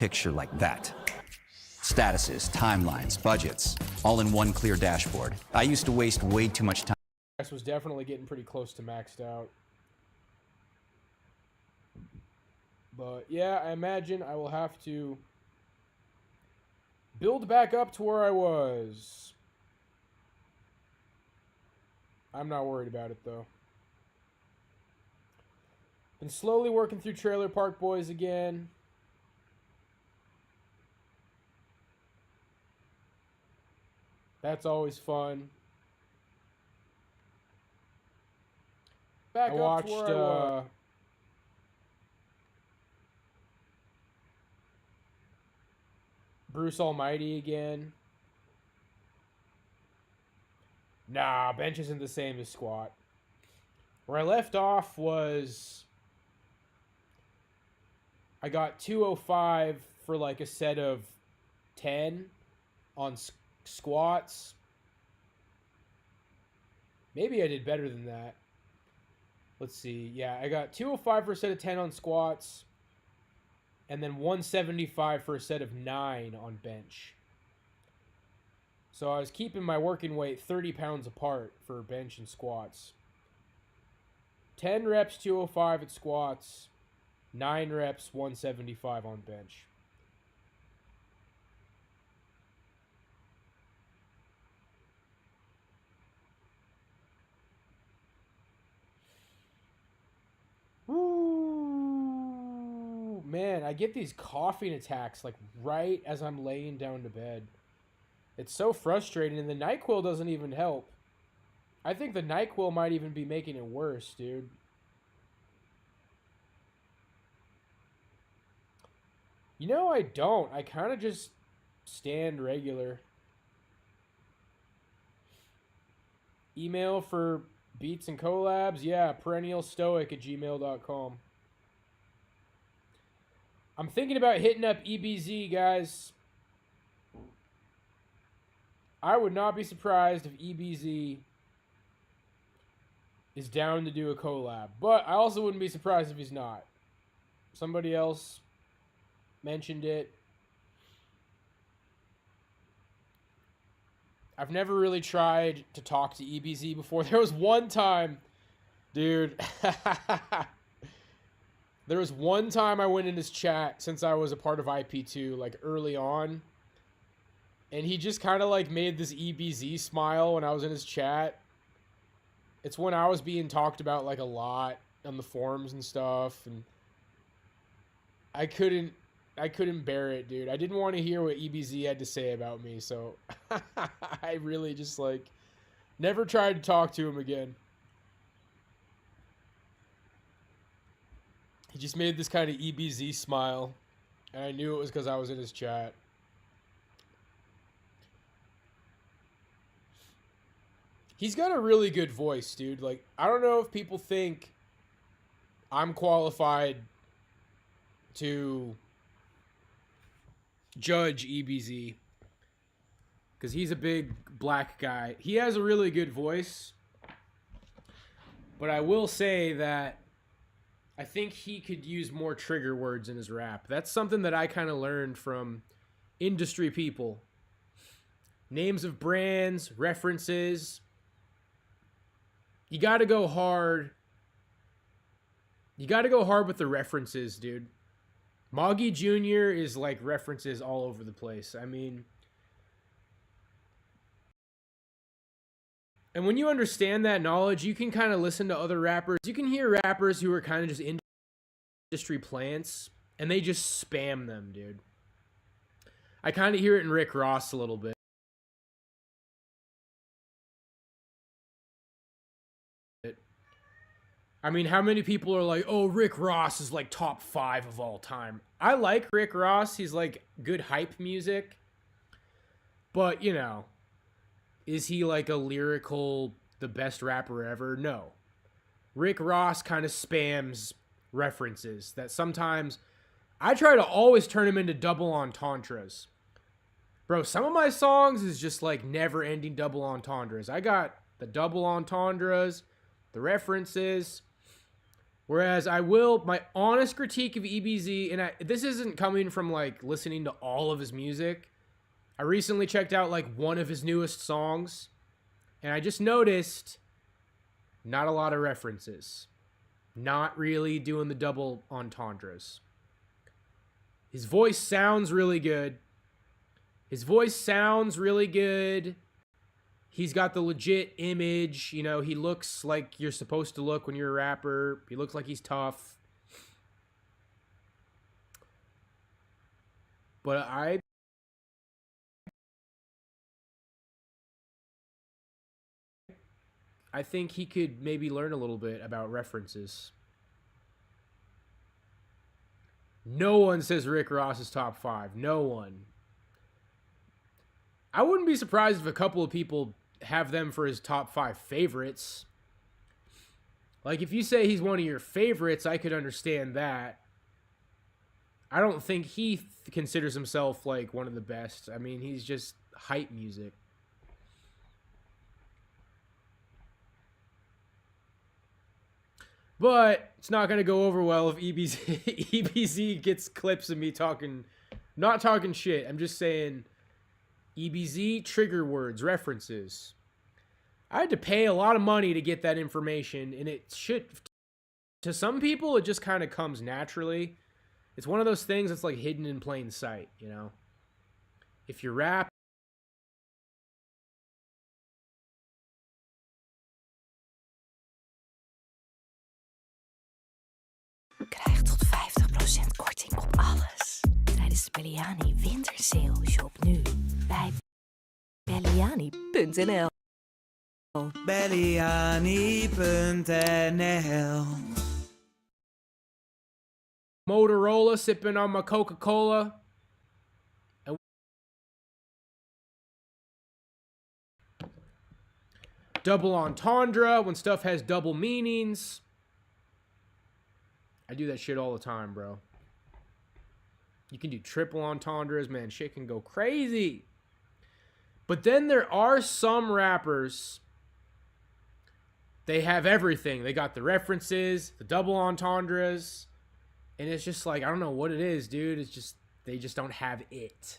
picture like that. Statuses, timelines, budgets, all in one clear dashboard. I used to waste way too much time. This was definitely getting pretty close to maxed out. But yeah, I imagine I will have to build back up to where I was. I'm not worried about it though. Been slowly working through Trailer Park Boys again. That's always fun. I watched Bruce Almighty again. Nah, bench isn't the same as squat. Where I left off was I got 205 for like a set of 10 on squats. Maybe I did better than that. Let's see. Yeah, I got 205 for a set of 10 on squats. And then 175 for a set of 9 on bench. So I was keeping my working weight 30 pounds apart for bench and squats. 10 reps, 205 at squats. 9 reps, 175 on bench. Woo! Man, I get these coughing attacks like right as I'm laying down to bed. It's so frustrating, and the NyQuil doesn't even help. I think the NyQuil might even be making it worse, dude. You know, I don't. I kind of just stand regular. Email for beats and collabs? Yeah, perennialstoic@gmail.com. I'm thinking about hitting up EBZ, guys. I would not be surprised if EBZ is down to do a collab. But I also wouldn't be surprised if he's not. Somebody else mentioned it. I've never really tried to talk to EBZ before. There was one time, dude. There was one time I went in his chat since I was a part of IP2, like early on. And he just kind of like made this EBZ smile when I was in his chat. It's when I was being talked about like a lot on the forums and stuff. And I couldn't bear it, dude. I didn't want to hear what EBZ had to say about me, so I really just like never tried to talk to him again. He just made this kind of EBZ smile, and I knew it was because I was in his chat. He's got a really good voice, dude. Like, I don't know if people think I'm qualified to judge EBZ because he's a big black guy. He has a really good voice, but I will say that I think he could use more trigger words in his rap. That's something that I kind of learned from industry people. Names of brands, references. You got to go hard. You got to go hard with the references, dude. Moggy Jr. is like references all over the place. I mean, and when you understand that knowledge, you can kind of listen to other rappers. You can hear rappers who are kind of just industry plants, and they just spam them, dude. I kind of hear it in Rick Ross a little bit. I mean, how many people are like, oh, Rick Ross is like top 5 of all time? I like Rick Ross. He's like good hype music. But, you know, is he like a lyrical, the best rapper ever? No. Rick Ross kind of spams references that sometimes I try to always turn him into double entendres. Bro, some of my songs is just like never ending double entendres. I got the double entendres, the references. Whereas my honest critique of EBZ, and this isn't coming from like listening to all of his music. I recently checked out like one of his newest songs, and I just noticed not a lot of references. Not really doing the double entendres. His voice sounds really good. He's got the legit image. You know, he looks like you're supposed to look when you're a rapper. He looks like he's tough. But I think he could maybe learn a little bit about references. No one says Rick Ross is top 5. No one. I wouldn't be surprised if a couple of people have them for his top 5 favorites. Like, if you say he's one of your favorites, I could understand that. I don't think he considers himself, like, one of the best. I mean, he's just hype music. But it's not going to go over well if EBZ gets clips of me talking, not talking shit. I'm just saying EBZ, trigger words, references. I had to pay a lot of money to get that information, and it should, to some people, it just kind of comes naturally. It's one of those things that's like hidden in plain sight, you know? If you rap, Krijg tot 50% korting op alles tijdens de Belliani Wintersale. Shop nu bij Belliani.nl. Belliani.nl. Motorola, sipping on my Coca-Cola. Double entendre when stuff has double meanings. I do that shit all the time, bro. You can do triple entendres, man. Shit can go crazy. But then there are some rappers, they have everything. They got the references, the double entendres, and it's just like, I don't know what it is, dude. It's just, they just don't have it.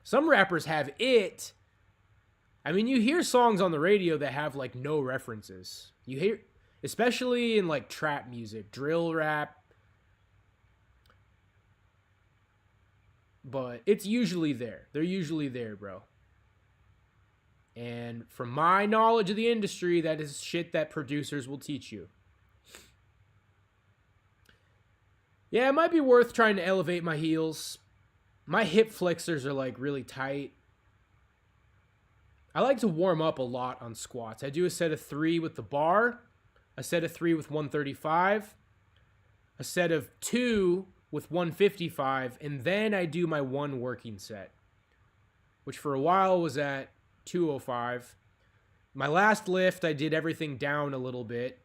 Some rappers have it. I mean, you hear songs on the radio that have, like, no references. You hear, especially in, like, trap music, drill rap. But it's usually there. They're usually there, bro. And from my knowledge of the industry, that is shit that producers will teach you. Yeah, it might be worth trying to elevate my heels. My hip flexors are, like, really tight. I like to warm up a lot on squats. I do a set of 3 with the bar, a set of 3 with 135, a set of 2 with 155, and then I do my 1 working set, which for a while was at 205. My last lift, I did everything down a little bit.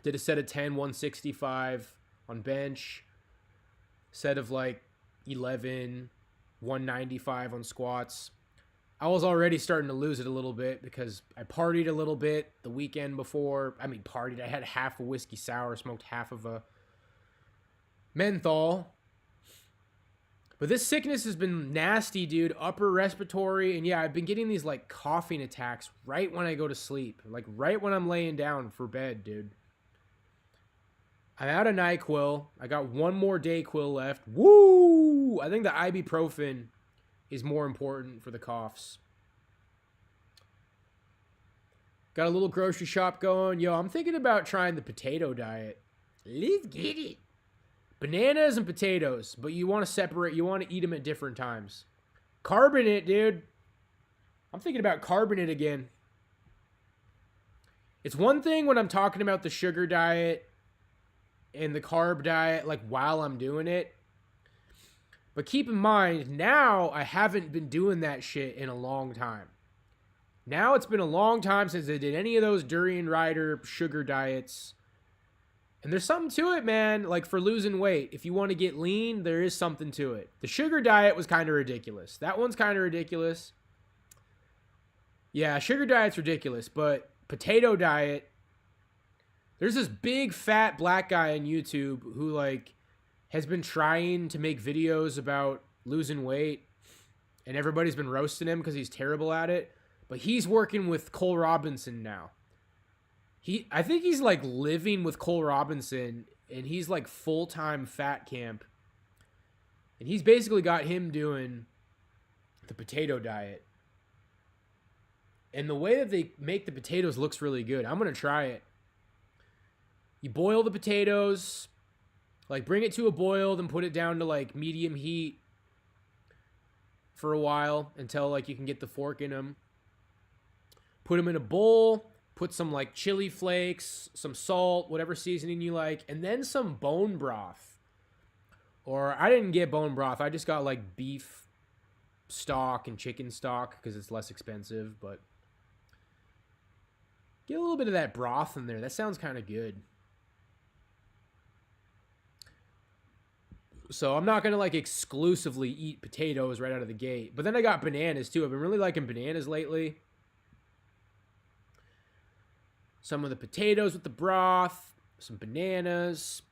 Did a set of 10, 165 on bench, set of like 11, 195 on squats. I was already starting to lose it a little bit because I partied a little bit the weekend before. I mean, partied. I had half a whiskey sour, smoked half of a menthol. But this sickness has been nasty, dude. Upper respiratory. And yeah, I've been getting these like coughing attacks right when I go to sleep. Like right when I'm laying down for bed, dude. I'm out of NyQuil. I got 1 more Dayquil left. Woo! I think the ibuprofen is more important for the coughs. Got a little grocery shop going. Yo, I'm thinking about trying the potato diet. Let's get it. Bananas and potatoes, but you want to separate. You want to eat them at different times. Carbonate, dude. I'm thinking about carbonate again. It's one thing when I'm talking about the sugar diet and the carb diet, like while I'm doing it. But keep in mind, now I haven't been doing that shit in a long time. Now it's been a long time since I did any of those Durian Rider sugar diets. And there's something to it, man. Like for losing weight, if you want to get lean, there is something to it. The sugar diet was kind of ridiculous. That one's kind of ridiculous. Yeah, sugar diet's ridiculous, but potato diet, There's this big fat black guy on YouTube who like has been trying to make videos about losing weight, and everybody's been roasting him because he's terrible at it. But he's working with Cole Robinson now. I think he's like living with Cole Robinson, and he's like full-time fat camp. And he's basically got him doing the potato diet. And the way that they make the potatoes looks really good. I'm going to try it. You boil the potatoes, like bring it to a boil, then put it down to like medium heat for a while until like you can get the fork in them. Put them in a bowl, put some like chili flakes, some salt, whatever seasoning you like, and then some bone broth. Or I didn't get bone broth. I just got like beef stock and chicken stock because it's less expensive, but get a little bit of that broth in there. That sounds kind of good. So I'm not going to like exclusively eat potatoes right out of the gate. But then I got bananas too. I've been really liking bananas lately. Some of the potatoes with the broth, some bananas.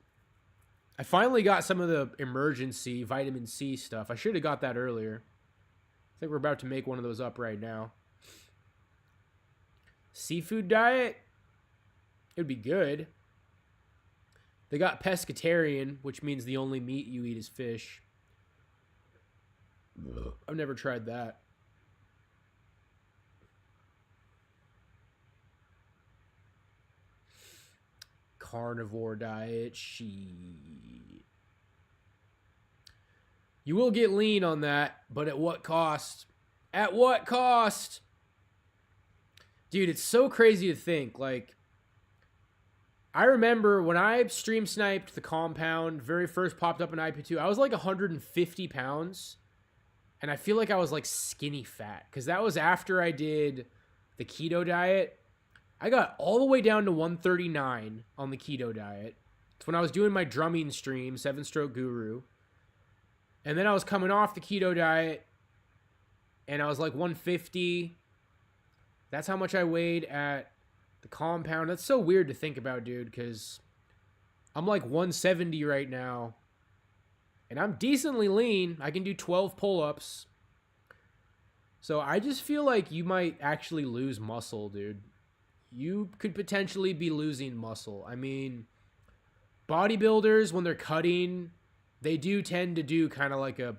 I finally got some of the emergency vitamin C stuff. I should have got that earlier. I think we're about to make one of those up right now. Seafood diet? It would be good. They got pescatarian, which means the only meat you eat is fish. I've never tried that. Carnivore diet, shit. You will get lean on that, but at what cost? At what cost? Dude, it's so crazy to think. Like, I remember when I stream sniped the Compound, very first popped up in IP2, I was like 150 pounds. And I feel like I was like skinny fat. Because that was after I did the keto diet. I got all the way down to 139 on the keto diet. It's when I was doing my drumming stream, 7-Stroke Guru. And then I was coming off the keto diet. And I was like 150. That's how much I weighed at the Compound. That's so weird to think about, dude, because I'm like 170 right now. And I'm decently lean. I can do 12 pull-ups. So I just feel like you might actually lose muscle, dude. You could potentially be losing muscle. I mean, bodybuilders, when they're cutting, they do tend to do kind of like a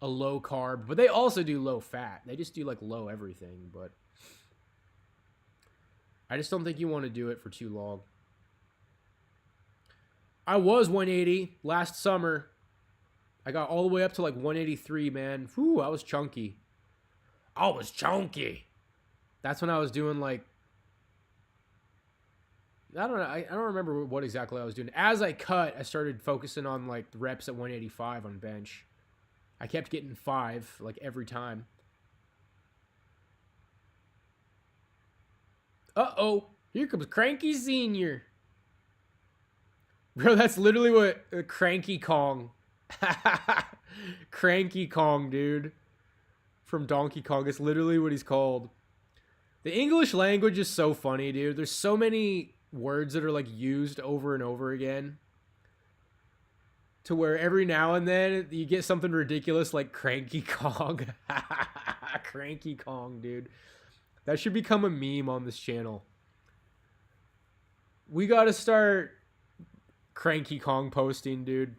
low carb, but they also do low fat. They just do like low everything, but I just don't think you want to do it for too long. I was 180 last summer. I got all the way up to like 183, man. Whew, I was chunky. I was chunky. That's when I was doing like, I don't know. I don't remember what exactly I was doing. As I cut, I started focusing on like the reps at 185 on bench. I kept getting 5 like every time. Uh-oh. Here comes Cranky Senior. Bro, that's literally what Cranky Kong. Cranky Kong, dude. From Donkey Kong. It's literally what he's called. The English language is so funny, dude. There's so many words that are like used over and over again. To where every now and then you get something ridiculous like Cranky Kong. Cranky Kong, dude. That should become a meme on this channel. We gotta start Cranky Kong posting, dude.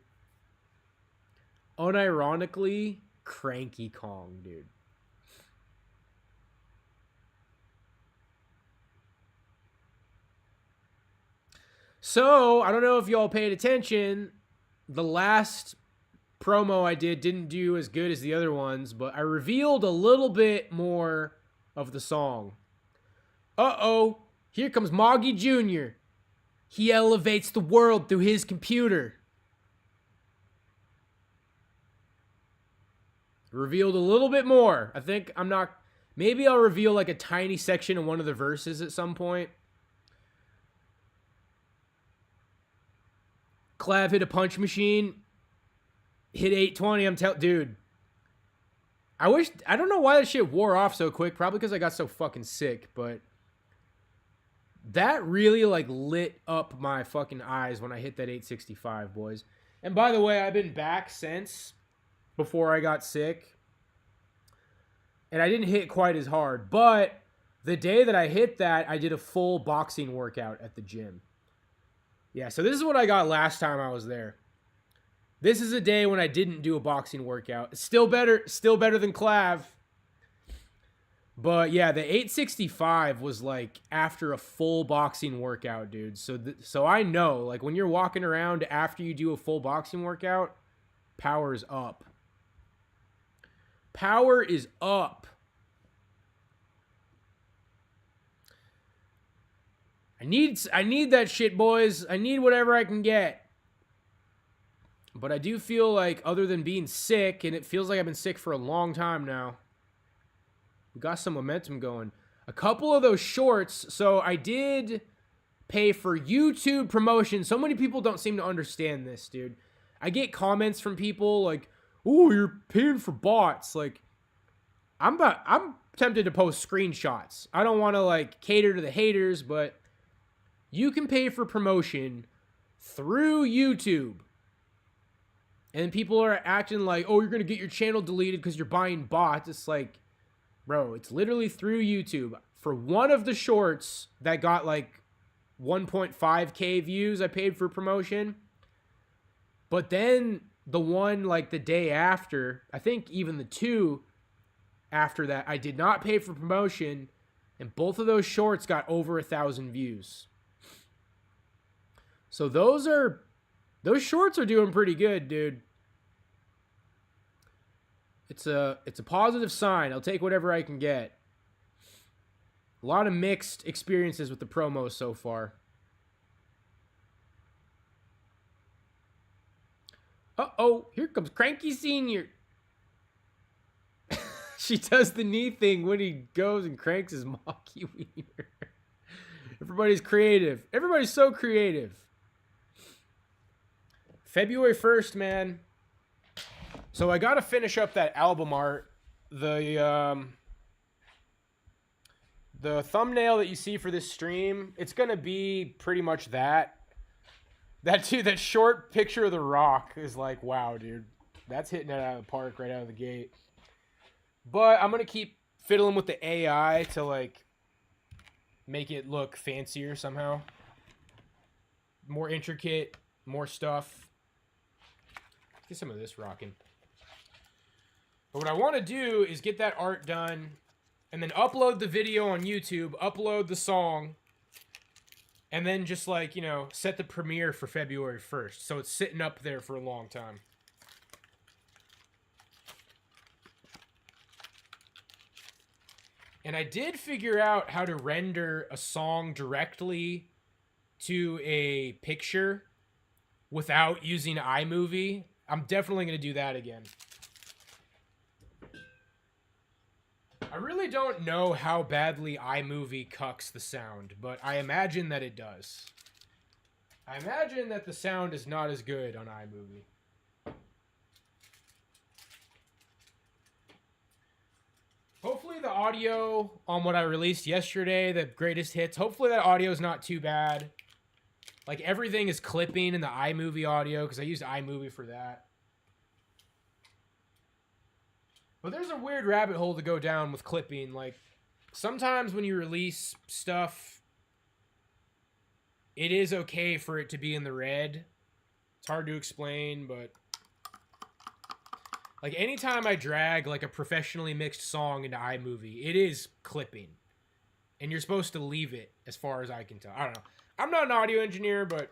Unironically, Cranky Kong, dude. So, I don't know if y'all paid attention. The last promo I did didn't do as good as the other ones, but I revealed a little bit more of the song. Uh-oh, here comes Moggy Jr. He elevates the world through his computer. Revealed a little bit more. I think I'm not... Maybe I'll reveal like a tiny section in one of the verses at some point. Clav hit a punch machine. Hit 820. Dude. I don't know why that shit wore off so quick. Probably because I got so fucking sick, but That really like lit up my fucking eyes when I hit that 865, boys. And by the way, I've been back since before I got sick. And I didn't hit quite as hard, but the day that I hit that, I did a full boxing workout at the gym. Yeah, so this is what I got last time I was there. This is a day when I didn't do a boxing workout. Still better than Clav. But yeah, the 865 was like after a full boxing workout, dude. So I know, like when you're walking around after you do a full boxing workout, power's up. Power is up. I need that shit, boys. I need whatever I can get. But I do feel like other than being sick, and it feels like I've been sick for a long time now, we got some momentum going. A couple of those shorts. So I did pay for YouTube promotion. So many people don't seem to understand this, dude. I get comments from people like, "Oh, you're paying for bots." Like, I'm tempted to post screenshots. I don't want to like cater to the haters, but you can pay for promotion through YouTube. And people are acting like, "Oh, you're going to get your channel deleted because you're buying bots." It's like, bro, it's literally through YouTube. For one of the shorts that got like 1.5K views, I paid for promotion. But then the one like the day after, I think even the two after that, I did not pay for promotion. And both of those shorts got over 1,000 views. So those shorts are doing pretty good, dude. It's a positive sign. I'll take whatever I can get. A lot of mixed experiences with the promos so far. Uh-oh, here comes Cranky Senior. She does the knee thing when he goes and cranks his mocky wiener. Everybody's creative. Everybody's so creative. February 1st, man. So I got to finish up that album art. The thumbnail that you see for this stream, it's going to be pretty much that. That short picture of The Rock is like, wow, dude. That's hitting it out of the park right out of the gate. But I'm going to keep fiddling with the AI to like make it look fancier somehow. More intricate, more stuff. Get some of this rocking. But what I want to do is get that art done and then upload the video on YouTube, upload the song, and then just like, you know, set the premiere for February 1st. So it's sitting up there for a long time. And I did figure out how to render a song directly to a picture without using iMovie. I'm definitely going to do that again. I really don't know how badly iMovie cucks the sound, but I imagine that it does. I imagine that the sound is not as good on iMovie. Hopefully the audio on what I released yesterday, the greatest hits, hopefully that audio is not too bad. Like everything is clipping in the iMovie audio because I used iMovie for that. But there's a weird rabbit hole to go down with clipping. Like sometimes when you release stuff, it is okay for it to be in the red. It's hard to explain, but like anytime I drag like a professionally mixed song into iMovie, it is clipping. And you're supposed to leave it as far as I can tell. I don't know. I'm not an audio engineer, but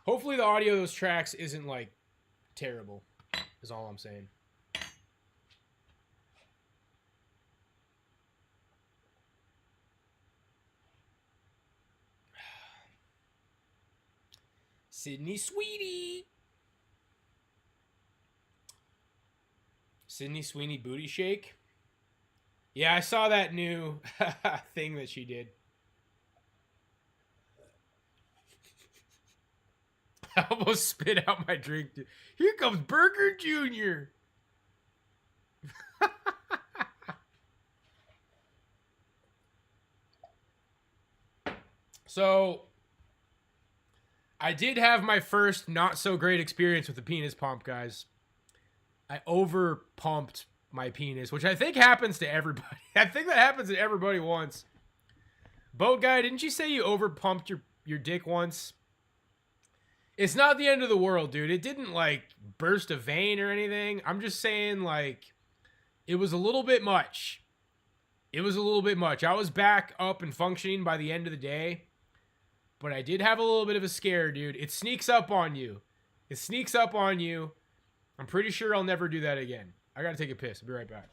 hopefully the audio of those tracks isn't like terrible, is all I'm saying. Sydney Sweetie. Sydney Sweeney booty shake. Yeah, I saw that new thing that she did. I almost spit out my drink. Here comes Burger Jr. So I did have my first not so great experience with the penis pump, guys. I over pumped my penis, which I think happens to everybody. I think that happens to everybody once. Boat guy, didn't you say you over pumped your dick once? It's not the end of the world, dude. It didn't like burst a vein or anything. I'm just saying, like, it was a little bit much. It was a little bit much. I was back up and functioning by the end of the day, but I did have a little bit of a scare, dude. It sneaks up on you. It sneaks up on you. I'm pretty sure I'll never do that again. I gotta take a piss. I'll be right back.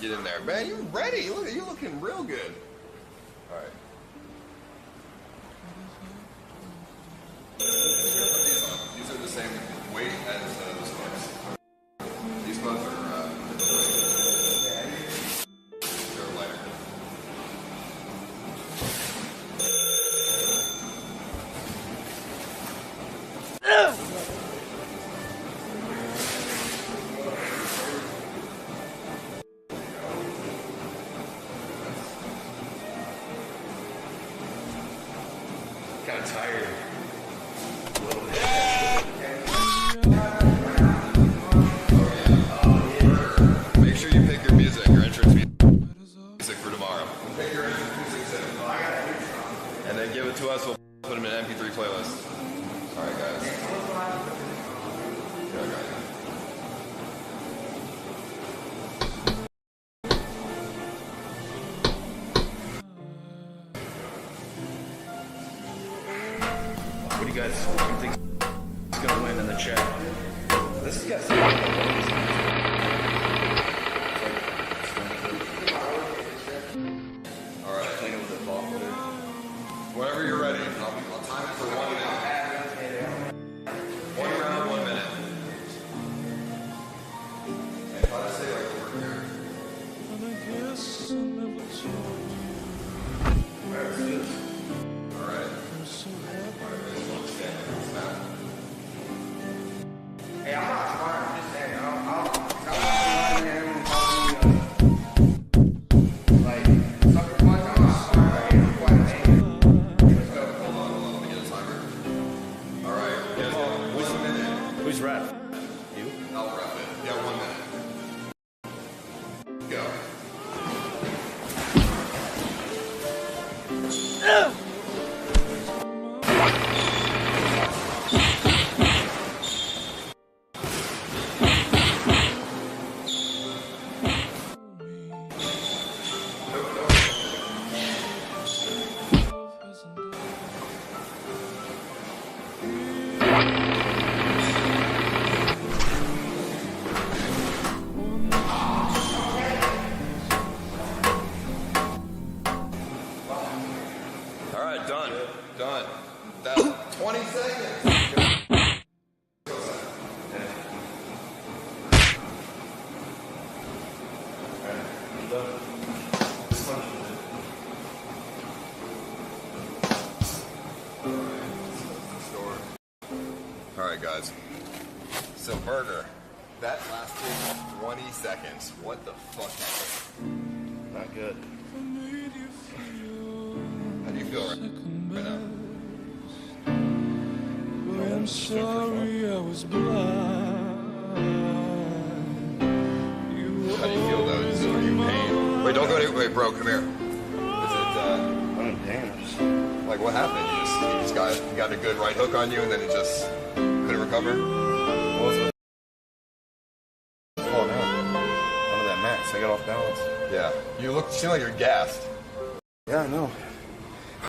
Get in there. Man, you ready. Look, you looking real good. All right. These are the same weight as those ones. These both are they're lighter. Kind of tired. A little bit. Make sure you pick your music, your entrance music for tomorrow. Pick your entrance music, and then give it to us. We'll put them in an MP3 playlist. All right, guys. Yeah, guys. What do you guys think is going to win in the chat? This has got some. All right. Clean it with a ball. Whenever you're ready, I'll time it for 1 minute. 1 round, 1 minute. And if I say like a word here. All right. Hey, I'm not smart. I'm just saying. I'll like, sucker punch. I'm not smart. Like, I'm quite angry. Let's go. Hold on, let me get a timer. All right, you guys got 1 minute. Who's ref? You? I'll wrap it. Yeah, 1 minute. Go. All right, done. Done. That's 20 seconds. All right, guys. So, burger. That lasted 20 seconds. What the fuck happened? Not good. How do you feel right now? I'm sorry I was blind. How do you feel though? Are you in pain? Wait, don't go to. Wait, bro, come here. Is it I'm in pain. like what happened? You just got a good right hook on you, and then it just couldn't recover. Falling out. Under that max. I got off balance. Yeah, you seem like you're gassed. Yeah, I know.